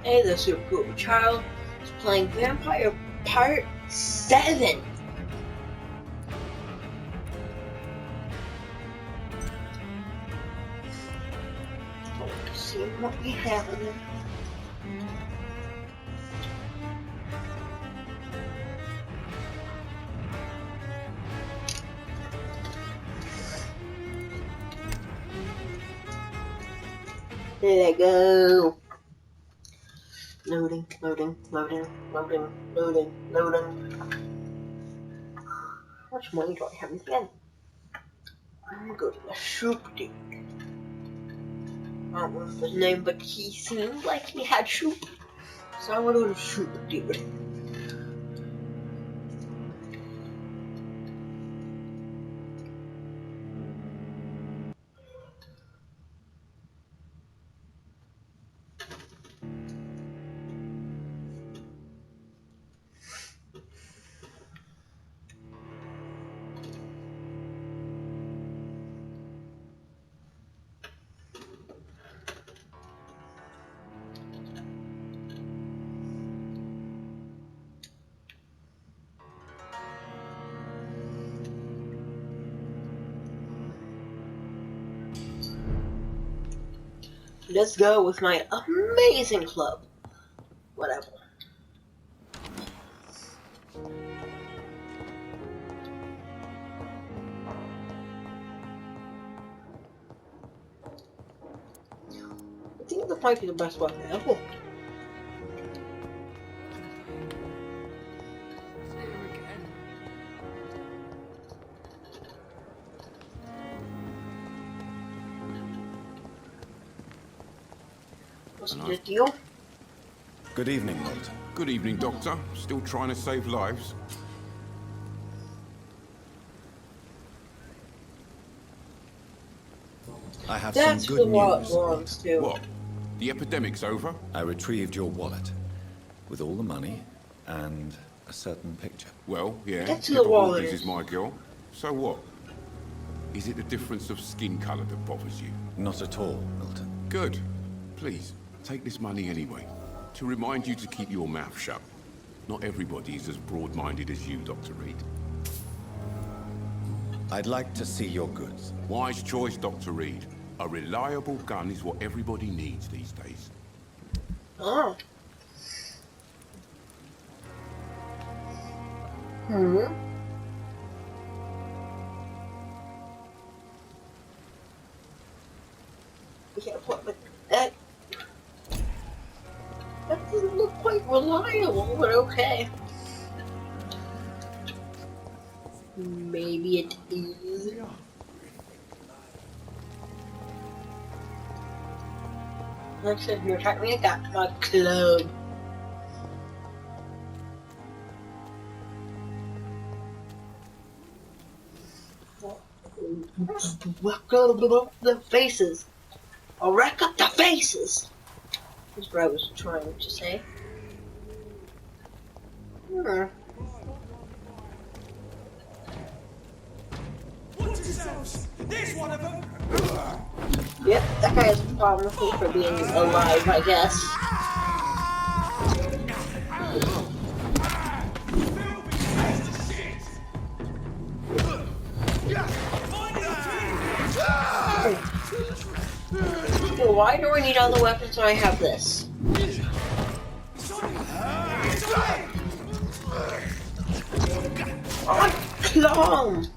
Hey, the super cool child is playing Vampyr Part 7. Let's see what we have in there. There we go. Loading. How much money do I have in the end? I'm gonna go to the soup dude. I don't remember his name, but he seemed like he had soup. So I'm gonna go to soup dude. Let's go with my amazing club. Whatever. I think that might be the best weapon ever. What's the deal? Good evening, Milton. Good evening, Doctor. Still trying to save lives? I have That's some good what news. belongs to. What? The epidemic's over? I retrieved your wallet with all the money and a certain picture. Well, yeah. That's the wallet. This is my girl. So what? Is it the difference of skin colour that bothers you? Not at all, Milton. Good. Please, take this money anyway. To remind you to keep your mouth shut. Not everybody is as broad-minded as you, Dr. Reed. I'd like to see your goods. Wise choice, Dr. Reed. A reliable gun is what everybody needs these days. Oh. Yeah, what that? That doesn't look quite reliable, but okay. Maybe it is. Like I said, if you attack me, I got my club. Welcome the faces. I'll rack up the faces. That's what I was trying to say. Watch yourselves! There's one of them! Yep, that guy has a problem with me for being alive, I guess. Well, why do I need other weapons when I have this? Oh, clone!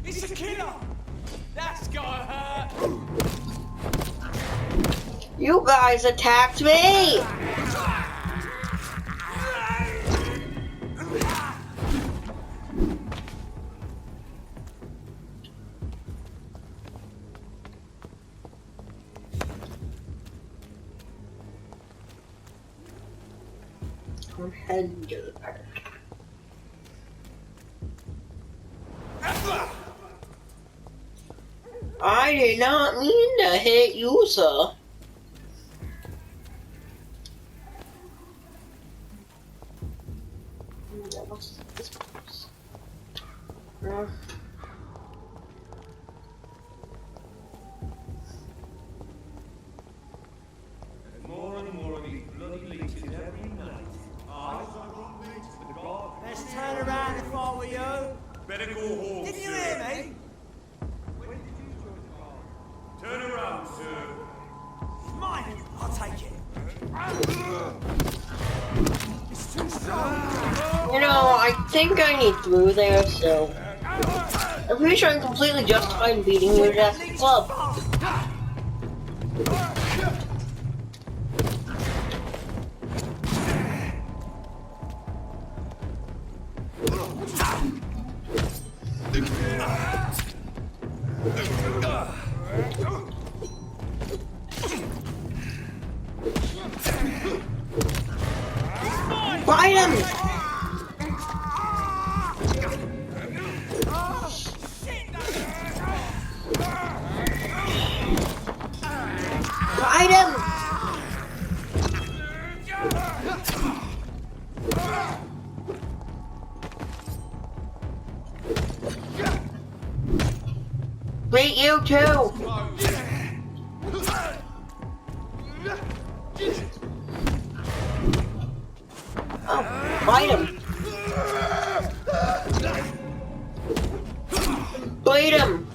It's a killer! That's gotta hurt! You guys attacked me! I'm heading to the park. I did not mean to hit you, sir. What's this? Mm. More and more of these bloody leeches every night. Let's turn around if I were you. Better go home, Didn't you sir. hear me? Turn around, sir. Mine. I'll take it. It's too strong. You know, I think I need through there, so I'm pretty sure I'm completely justified in beating you to death with a club. Fight him! Fight him! Beat you too! Oh, fight him! Beat him!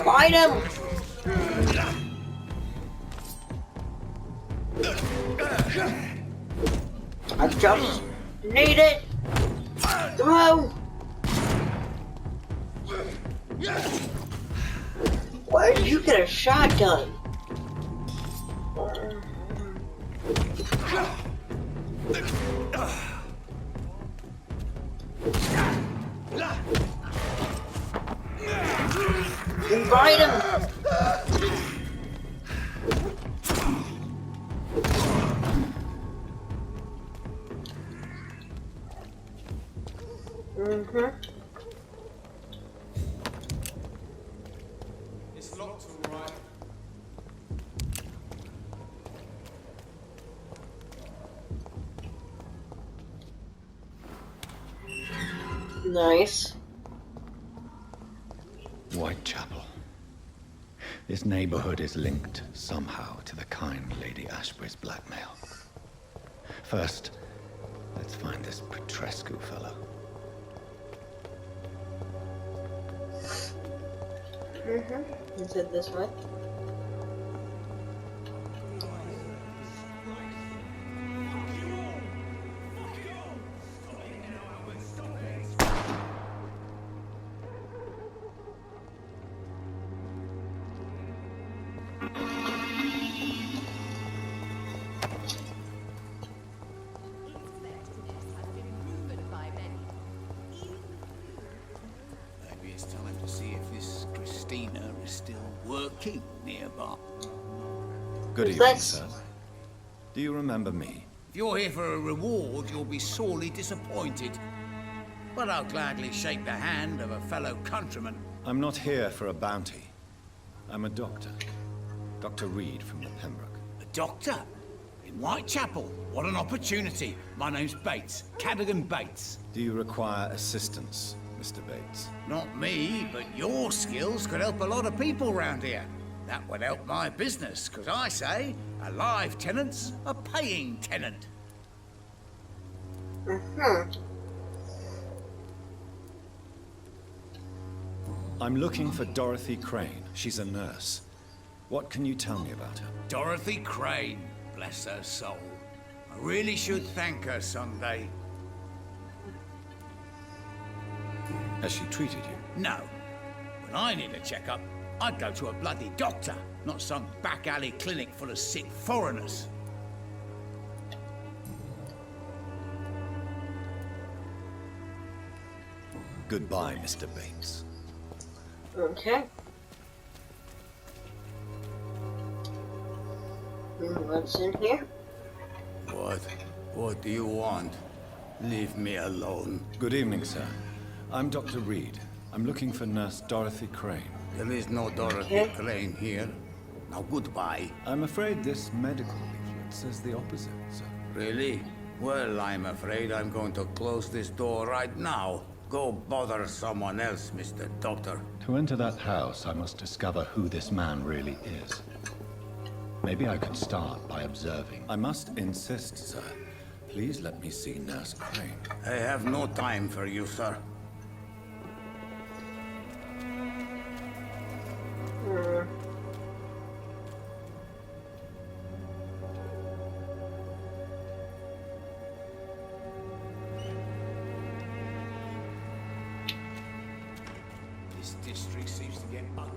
Fight him! I just need it through. Where did you get a shotgun? Invite him. It's locked, all right. Nice. Whitechapel. This neighborhood is linked somehow to the kind Lady Ashbury's blackmail. First, let's find this Petrescu fellow. Is it this way? Maybe it's time to see if this Christina is still working nearby. Good Who's evening, this? sir. Do you remember me? If you're here for a reward, you'll be sorely disappointed. But I'll gladly shake the hand of a fellow countryman. I'm not here for a bounty. I'm a doctor. Dr. Reed from the Pembroke. A doctor? In Whitechapel? What an opportunity. My name's Bates. Cadogan Bates. Do you require assistance, Mr. Bates? Not me, but your skills could help a lot of people round here. That would help my business, because I say a live tenant's a paying tenant. I'm looking for Dorothy Crane. She's a nurse. What can you tell me about her? Dorothy Crane, bless her soul. I really should thank her someday. Has she treated you? No. When I need a checkup, I'd go to a bloody doctor, not some back alley clinic full of sick foreigners. Goodbye, Mr. Bates. Okay. What's in here? What do you want? Leave me alone. Good evening, sir. I'm Dr. Reed. I'm looking for Nurse Dorothy Crane. There is no Dorothy Crane here. Now goodbye. I'm afraid this medical leaflet says the opposite, sir. Really? Well, I'm afraid I'm going to close this door right now. Go bother someone else, Mr. Doctor. To enter that house, I must discover who this man really is. Maybe I could start by observing. I must insist, sir. Please let me see Nurse Crane. I have no time for you, sir. This district seems to get uglier.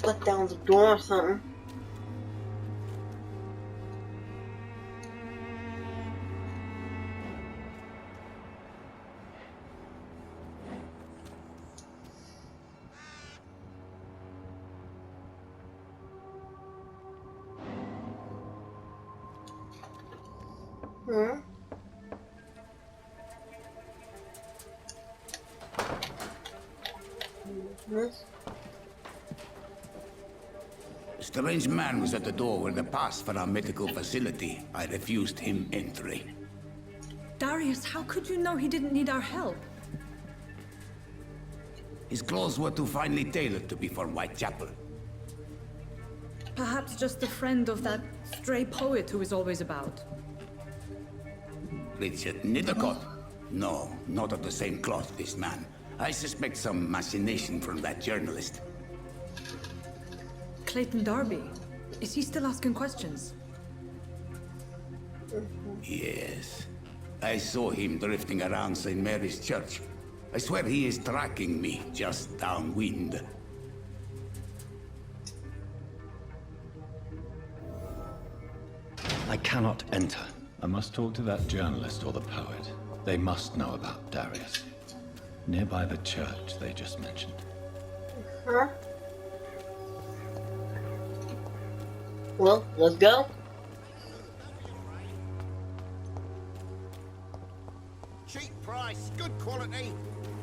Put down the door or something. A strange man was at the door with a pass for our medical facility. I refused him entry. Darius, how could you know he didn't need our help? His clothes were too finely tailored to be for Whitechapel. Perhaps just a friend of that stray poet who is always about. Richard Nithercott? No, not of the same cloth, this man. I suspect some machination from that journalist. Clayton Darby. Is he still asking questions? Yes. I saw him drifting around St. Mary's Church. I swear he is tracking me just downwind. I cannot enter. I must talk to that journalist or the poet. They must know about Darius. Nearby the church they just mentioned. Huh? Well, let's go. Cheap price, good quality.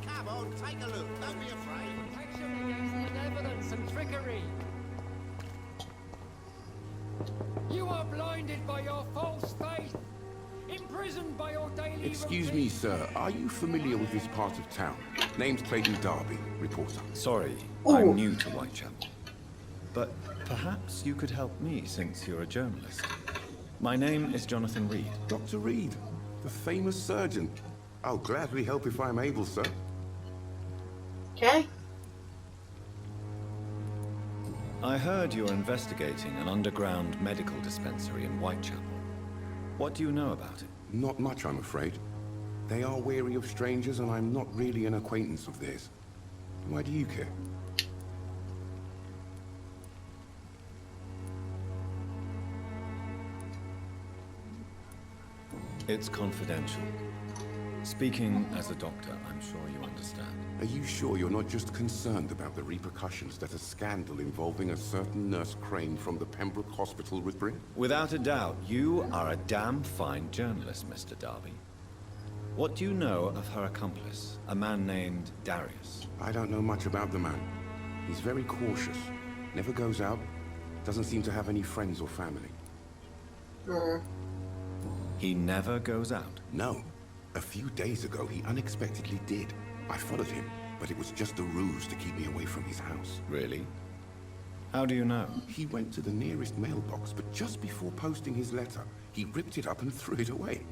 Come on, take a look. Don't be afraid. Protection against malevolence and trickery. You are blinded by your false faith, imprisoned by your daily Excuse me, sir. Are you familiar with this part of town? Name's Clayton Darby, reporter. Sorry, Ooh. I'm new to Whitechapel. But perhaps you could help me since you're a journalist. My name is Jonathan Reed. Dr. Reed, the famous surgeon. I'll gladly help if I'm able, sir. Okay. I heard you're investigating an underground medical dispensary in Whitechapel. What do you know about it? Not much, I'm afraid. They are wary of strangers, and I'm not really an acquaintance of theirs. Why do you care? It's confidential. Speaking as a doctor, I'm sure you understand. Are you sure you're not just concerned about the repercussions that a scandal involving a certain Nurse Crane from the Pembroke Hospital would bring? Without a doubt, you are a damn fine journalist, Mr. Darby. What do you know of her accomplice, a man named Darius? I don't know much about the man. He's very cautious. Never goes out. Doesn't seem to have any friends or family. He never goes out. No. A few days ago, he unexpectedly did. I followed him, but it was just a ruse to keep me away from his house. Really? How do you know? He went to the nearest mailbox, but just before posting his letter, he ripped it up and threw it away.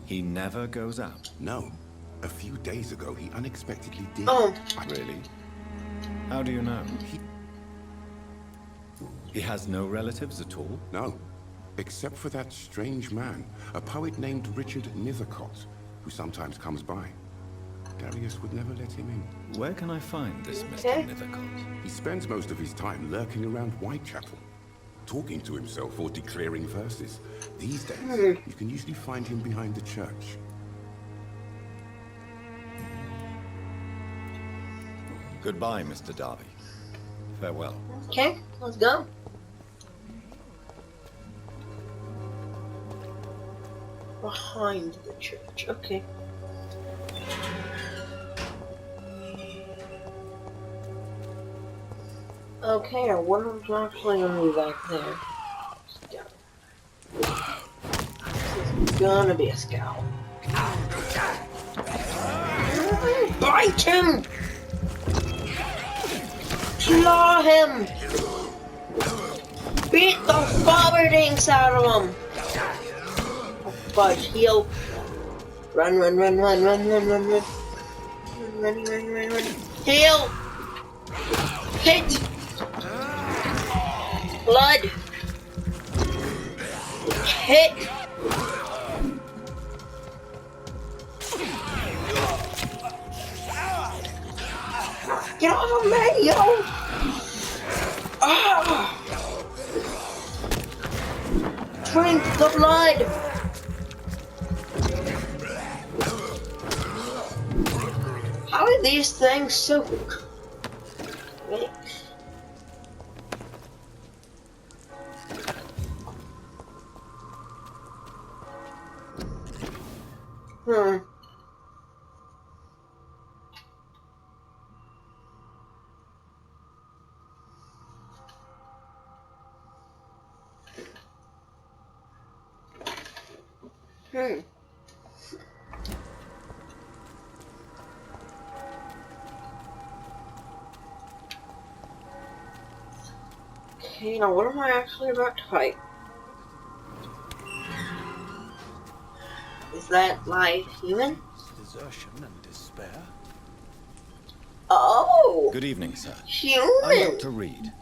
He never goes out. No. A few days ago, he unexpectedly did. Oh. Really? How do you know? He has no relatives at all? No. Except for that strange man, a poet named Richard Nithercott, who sometimes comes by. Darius would never let him in. Where can I find this Okay. Mr. Nithercott? He spends most of his time lurking around Whitechapel, talking to himself or declaring verses. These days, you can usually find him behind the church. Goodbye, Mr. Darby. Farewell. Okay, let's go. Behind the church. Okay. Okay, I wonder what's actually gonna be back there. This is gonna be a scout. Bite him! Claw him! Beat the fabberdinks out of him! Oh, fudge, heal. Run, run, run, run, run, run, run, run. Run, run, run, run, run. Heal! Hit! Blood! Hit! Get off of me, yo! Ah! Drink the blood! How are these things so quick? Okay, now what am I actually about to fight? Is that live human? Desertion and despair. Oh! Good evening, sir. I'm Human! Dr. Reed.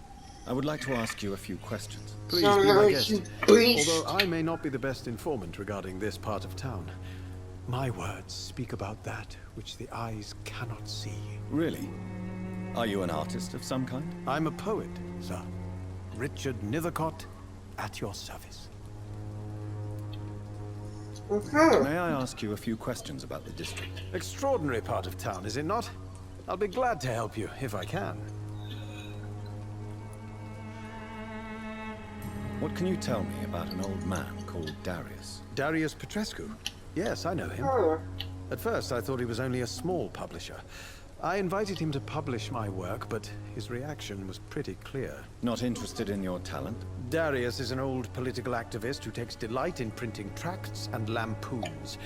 I would like to ask you a few questions. Please So be my now guest. you beast. Although I may not be the best informant regarding this part of town, my words speak about that which the eyes cannot see. Really? Are you an artist of some kind? I'm a poet, sir. Richard Nithercott, at your service. May I ask you a few questions about the district? Extraordinary part of town, is it not? I'll be glad to help you, if I can. What can you tell me about an old man called Darius? Darius Petrescu. Yes, I know him. At first, I thought he was only a small publisher. I invited him to publish my work, but his reaction was pretty clear. Not interested in your talent? Darius is an old political activist who takes delight in printing tracts and lampoons.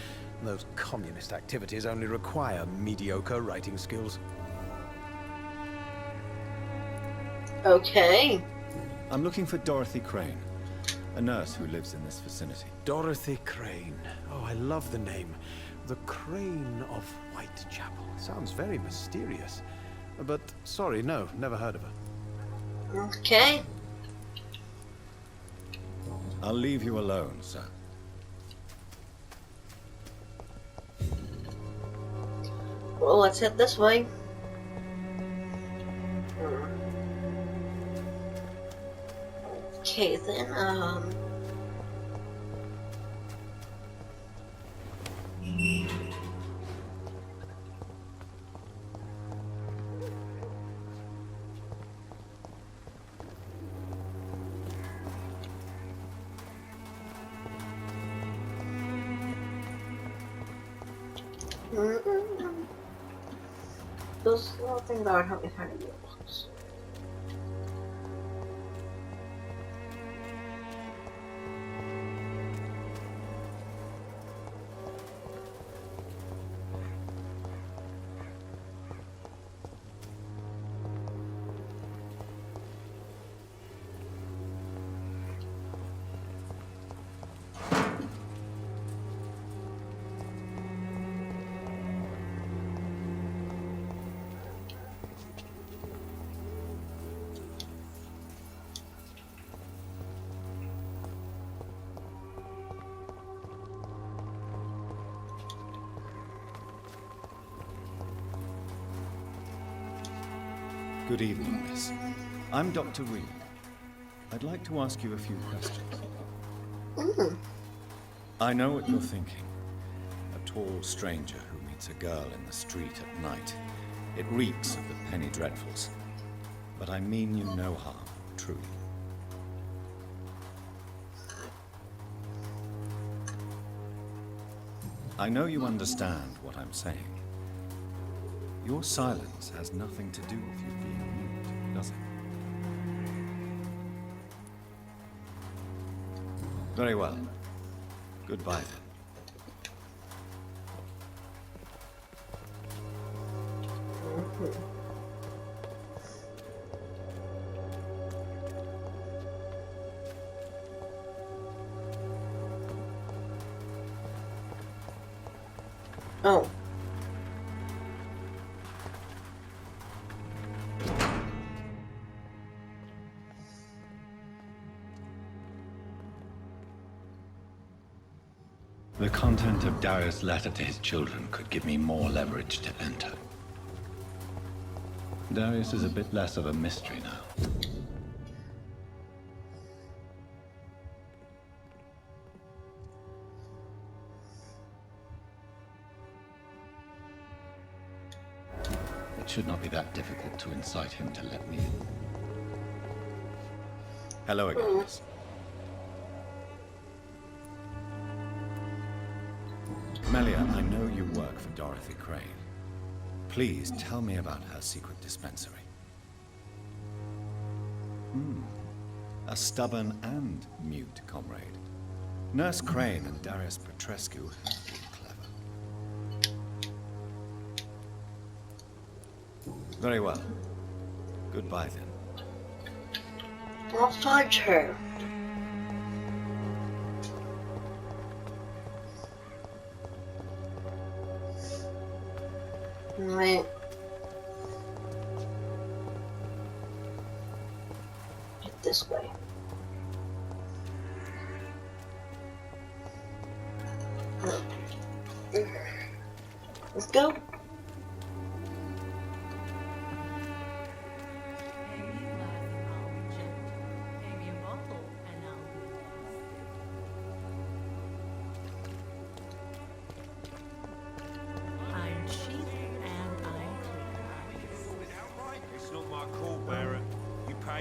Those communist activities only require mediocre writing skills. Okay. I'm looking for Dorothy Crane, a nurse who lives in this vicinity. Dorothy Crane. Oh, I love the name. The Crane of Whitechapel. Sounds very mysterious. But, sorry, no, never heard of her. Okay. I'll leave you alone, sir. Well, let's head this way. Okay, then, those little things that would help me find a new books. Good evening, miss. I'm Dr. Reed. I'd like to ask you a few questions. I know what you're thinking. A tall stranger who meets a girl in the street at night. It reeks of the penny dreadfuls. But I mean you no harm, truly. I know you understand what I'm saying. Your silence has nothing to do with you being mute, does it? Very well. Goodbye then. Oh. The content of Darius' letter to his children could give me more leverage to enter. Darius is a bit less of a mystery now. It should not be that difficult to incite him to let me in. Hello again, miss. Melia, I know you work for Dorothy Crane. Please tell me about her secret dispensary. A stubborn and mute comrade. Nurse Crane and Darius Petrescu have been clever. Very well. Goodbye then. I'll find her. Right. Get this way. Let's go.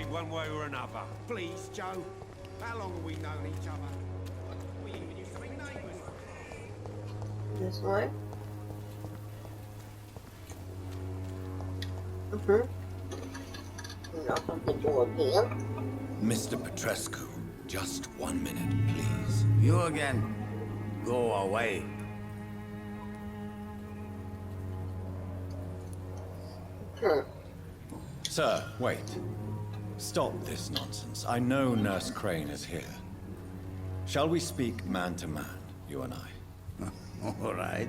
One way or another. Please, Joe. How long have we known each other? We even used to be neighbours. This way. Knock on the door again. Mr. Petrescu, just 1 minute, please. You again. Go away. Sir, wait. Stop this nonsense. I know Nurse Crane is here. Shall we speak man to man, you and I? All right.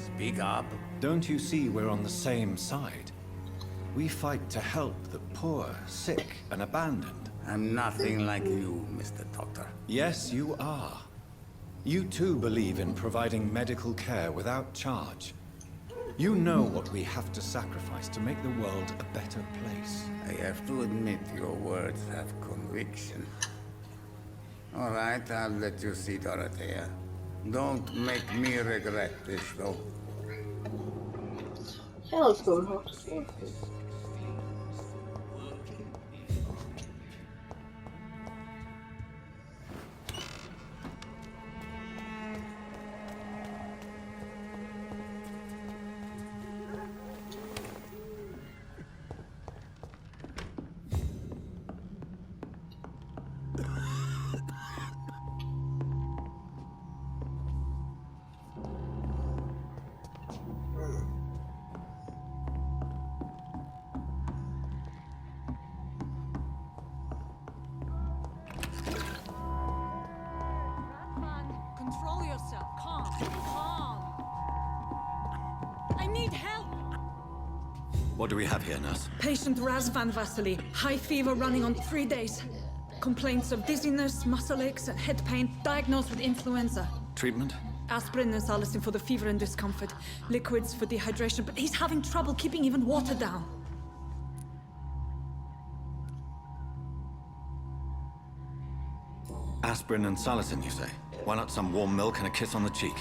Speak up. Don't you see we're on the same side? We fight to help the poor, sick, and abandoned. I'm nothing like you, Mr. Doctor. Yes, you are. You too believe in providing medical care without charge. You know what we have to sacrifice to make the world a better place. I have to admit your words have conviction. All right, I'll let you see Dorothea. Don't make me regret this, though. Hell, it's going on. Control yourself. Calm. Calm. I need help. What do we have here, nurse? Patient Razvan Vasily. High fever running on 3 days. Complaints of dizziness, muscle aches, and head pain. Diagnosed with influenza. Treatment? Aspirin and salicin for the fever and discomfort. Liquids for dehydration, but he's having trouble keeping even water down. Aspirin and salicin, you say? Why not some warm milk and a kiss on the cheek?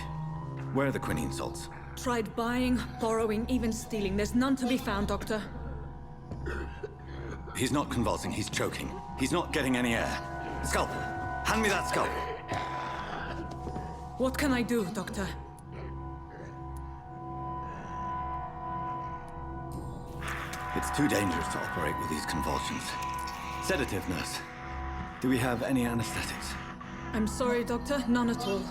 Where are the quinine salts? Tried buying, borrowing, even stealing. There's none to be found, Doctor. He's not convulsing, he's choking. He's not getting any air. Scalpel! Hand me that scalpel! What can I do, Doctor? It's too dangerous to operate with these convulsions. Sedative, nurse. Do we have any anesthetics? I'm sorry, Doctor. None at all.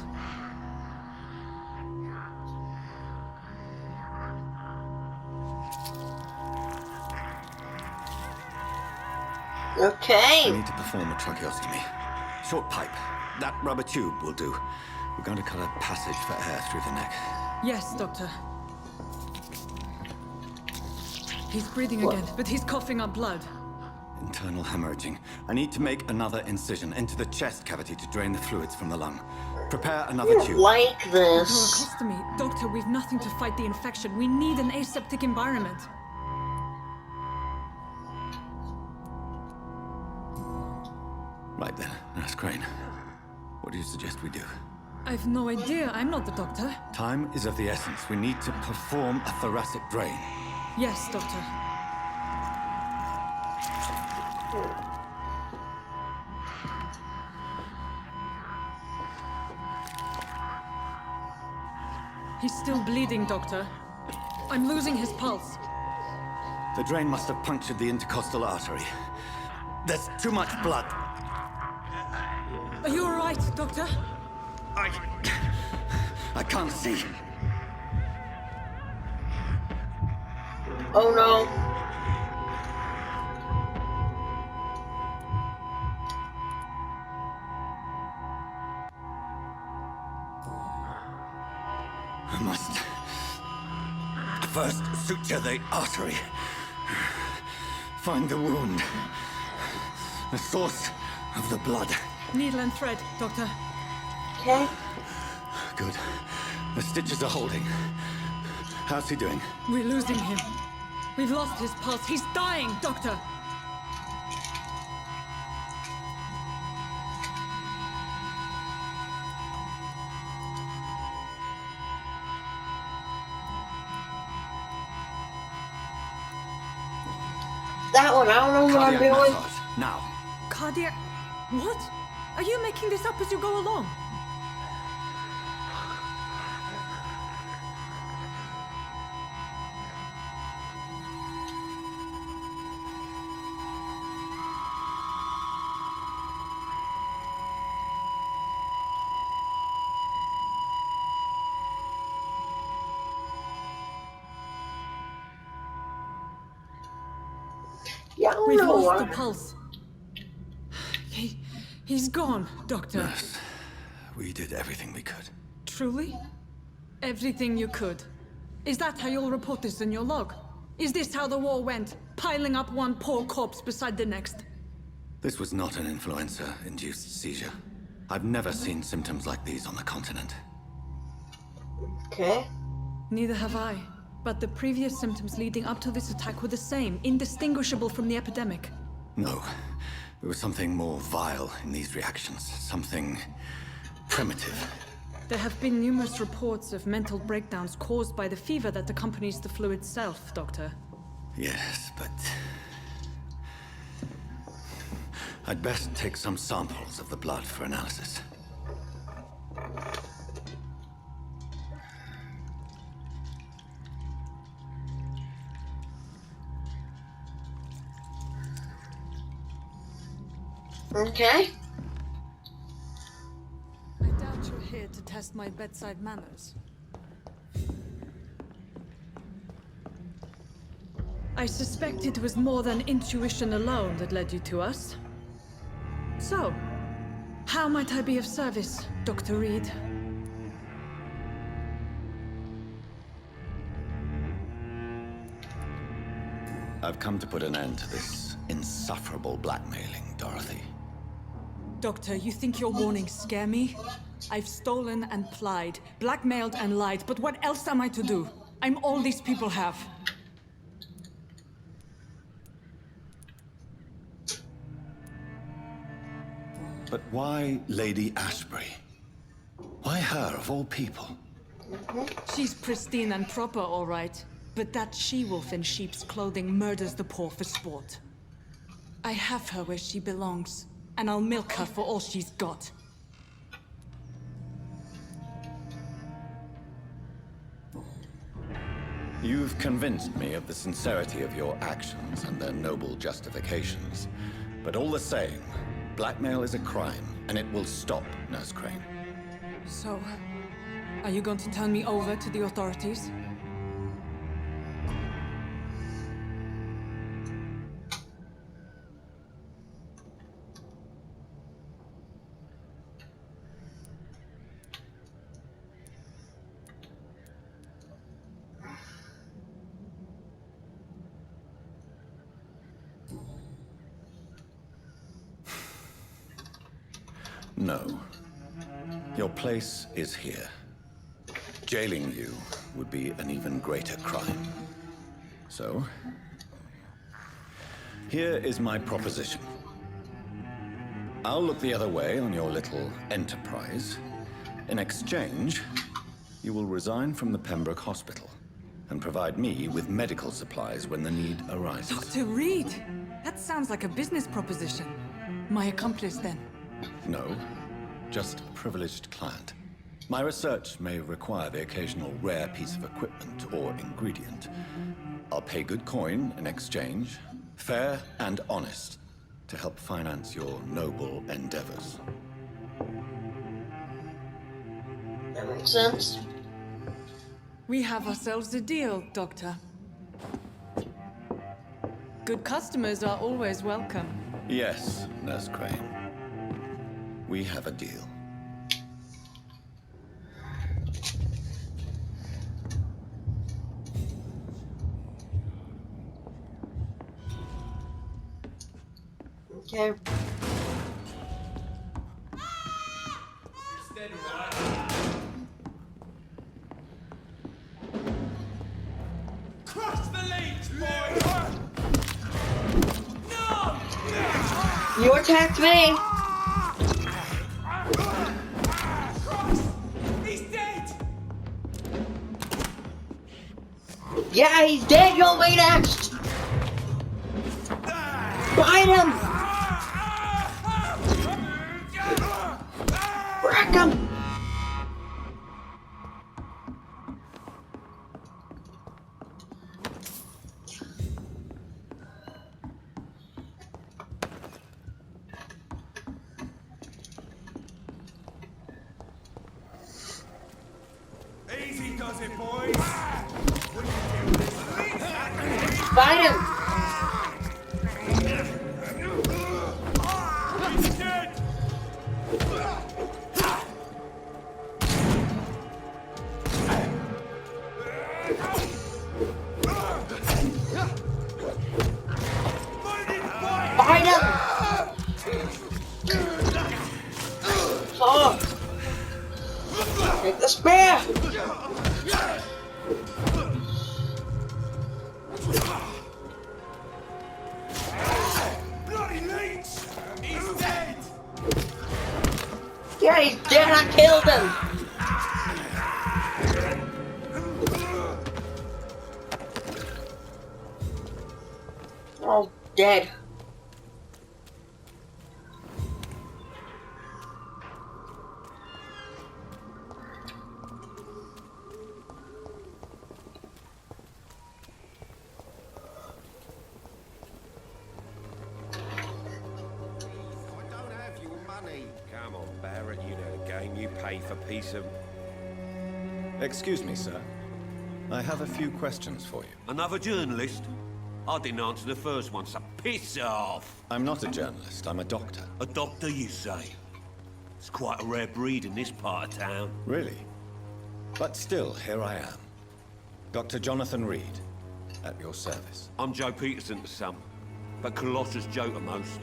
Okay. I need to perform a tracheostomy. Short pipe. That rubber tube will do. We're going to cut a passage for air through the neck. Yes, Doctor. He's breathing again, but he's coughing up blood. Internal hemorrhaging. I need to make another incision into the chest cavity to drain the fluids from the lung. Prepare I another don't tube. like this. Tracheostomy. Doctor, we've nothing to fight the infection. We need an aseptic environment. Right then, Nurse Crane. What do you suggest we do? I've no idea. I'm not the doctor. Time is of the essence. We need to perform a thoracic drain. Yes, Doctor. He's still bleeding, Doctor. I'm losing his pulse. The drain must have punctured the intercostal artery. There's too much blood. Are you all right, Doctor? I can't see. Oh no. I must first suture the artery. Find the wound. The source of the blood. Needle and thread, Doctor. Okay. Good. The stitches are holding. How's he doing? We're losing him. We've lost his pulse. He's dying, Doctor. That one, I don't know what I'm Cardiac doing. massage. Now. Cardiac... What? Are you making this up as you go along? Yeah, I don't We've know lost what. the pulse. He's gone, Doctor. Nurse, we did everything we could. Truly? Everything you could. Is that how you'll report this in your log? Is this how the war went? Piling up one poor corpse beside the next? This was not an influenza-induced seizure. I've never seen symptoms like these on the continent. Okay. Neither have I. But the previous symptoms leading up to this attack were the same, indistinguishable from the epidemic. No. There was something more vile in these reactions. Something primitive. There have been numerous reports of mental breakdowns caused by the fever that accompanies the flu itself, Doctor. Yes, but... I'd best take some samples of the blood for analysis. Okay. I doubt you're here to test my bedside manners. I suspect it was more than intuition alone that led you to us. So, how might I be of service, Dr. Reed? I've come to put an end to this insufferable blackmailing, Dorothy. Doctor, you think your warnings scare me? I've stolen and plied, blackmailed and lied, but what else am I to do? I'm all these people have. But why Lady Ashbury? Why her, of all people? She's pristine and proper, all right. But that she-wolf in sheep's clothing murders the poor for sport. I have her where she belongs, and I'll milk her for all she's got. You've convinced me of the sincerity of your actions and their noble justifications. But all the same, blackmail is a crime, and it will stop, Nurse Crane. So, are you going to turn me over to the authorities? No. Your place is here. Jailing you would be an even greater crime. So, here is my proposition. I'll look the other way on your little enterprise. In exchange, you will resign from the Pembroke Hospital and provide me with medical supplies when the need arises. Dr. Reed! That sounds like a business proposition. My accomplice, then. No, just a privileged client. My research may require the occasional rare piece of equipment or ingredient. I'll pay good coin in exchange, fair and honest, to help finance your noble endeavors. That makes sense. We have ourselves a deal, Doctor. Good customers are always welcome. Yes, Nurse Crane. We have a deal. Okay. Crush the leech, boy! No! You attacked me! He's dead! Yeah, he's dead! You'll be next! Fight him! Wreck him! Easy does it, boys! Fight him! He's dead! Fight him! Oh! Take the spear! Bloody leech! He's dead! Yeah, he's dead! I killed him! Oh, dead. I don't have your money. Come on, Barrett, you know the game. You pay for piece of... Excuse me, sir. I have a few questions for you. Another journalist? I didn't answer the first one, so piss off! I'm not a journalist, I'm a doctor. A doctor, you say? It's quite a rare breed in this part of town. Really? But still, here I am. Dr. Jonathan Reed, at your service. I'm Joe Peterson to some, but Colossus Joe to most.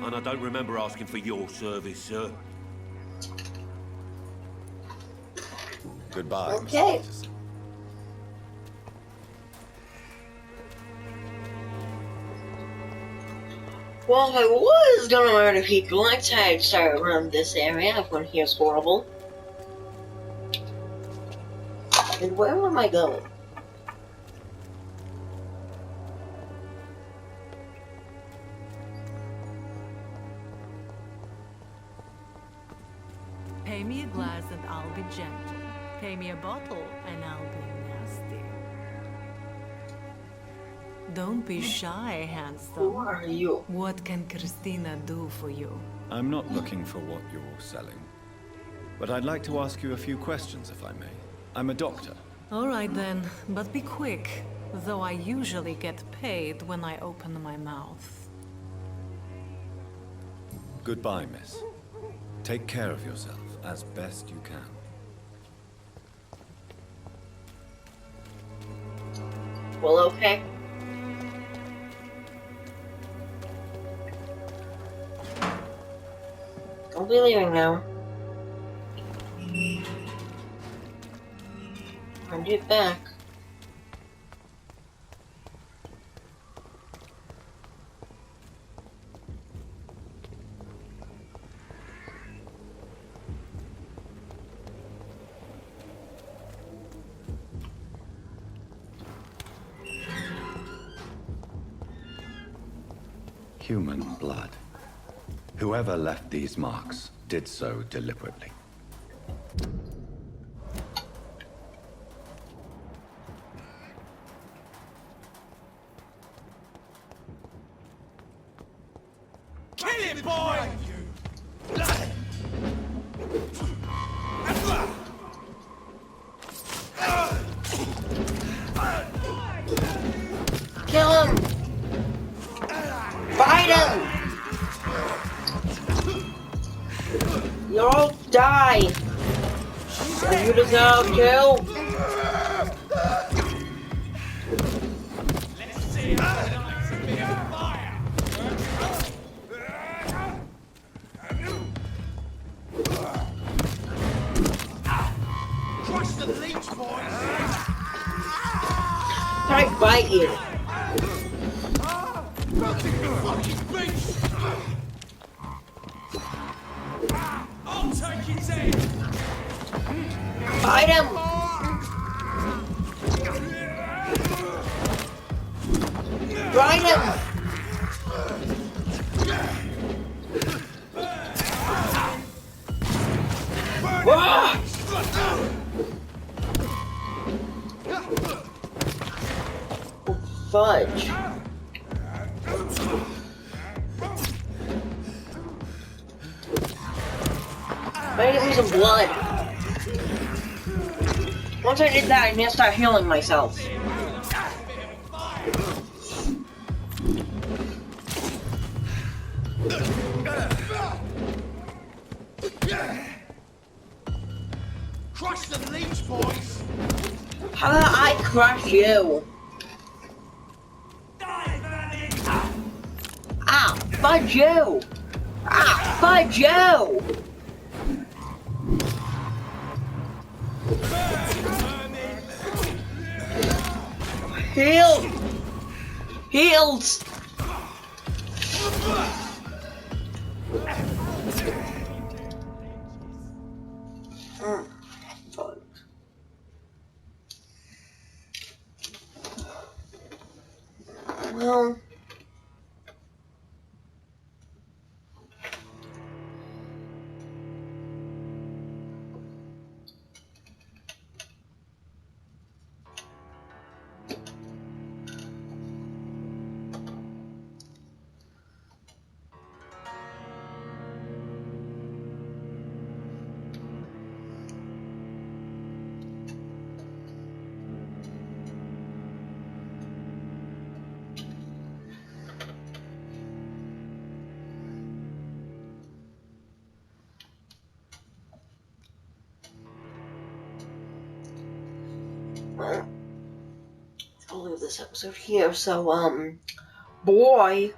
And I don't remember asking for your service, sir. Goodbye, Okay. Mr. Peterson. Well, I was gonna murder people. Let's start around this area. Everyone here's horrible. And where am I going? Pay me a glass and I'll be gentle. Pay me a bottle and I'll be nasty. Don't be shy, handsome. Who are you? What can Christina do for you? I'm not looking for what you're selling. But I'd like to ask you a few questions, if I may. I'm a doctor. All right then, but be quick. Though I usually get paid when I open my mouth. Goodbye, miss. Take care of yourself as best you can. Well, okay. Don't be leaving now. And get back. Human blood. Whoever left these marks did so deliberately. Kill him, boy! Kill him! Fight him! You'll all die! You deserve to! Let's see how nice a bit of fire! Crush the leech, boys! I bite you! I'll take his head! Fight him! Fight him! Ah! Fudge. I need to lose some blood. Once I did that, I need to start healing myself. Crush the leech, boys! How about I crush you? Ah, fudge you! Ah, fudge you! Heal! Heals! Fudge. Well... I'll leave this episode here, so, boy.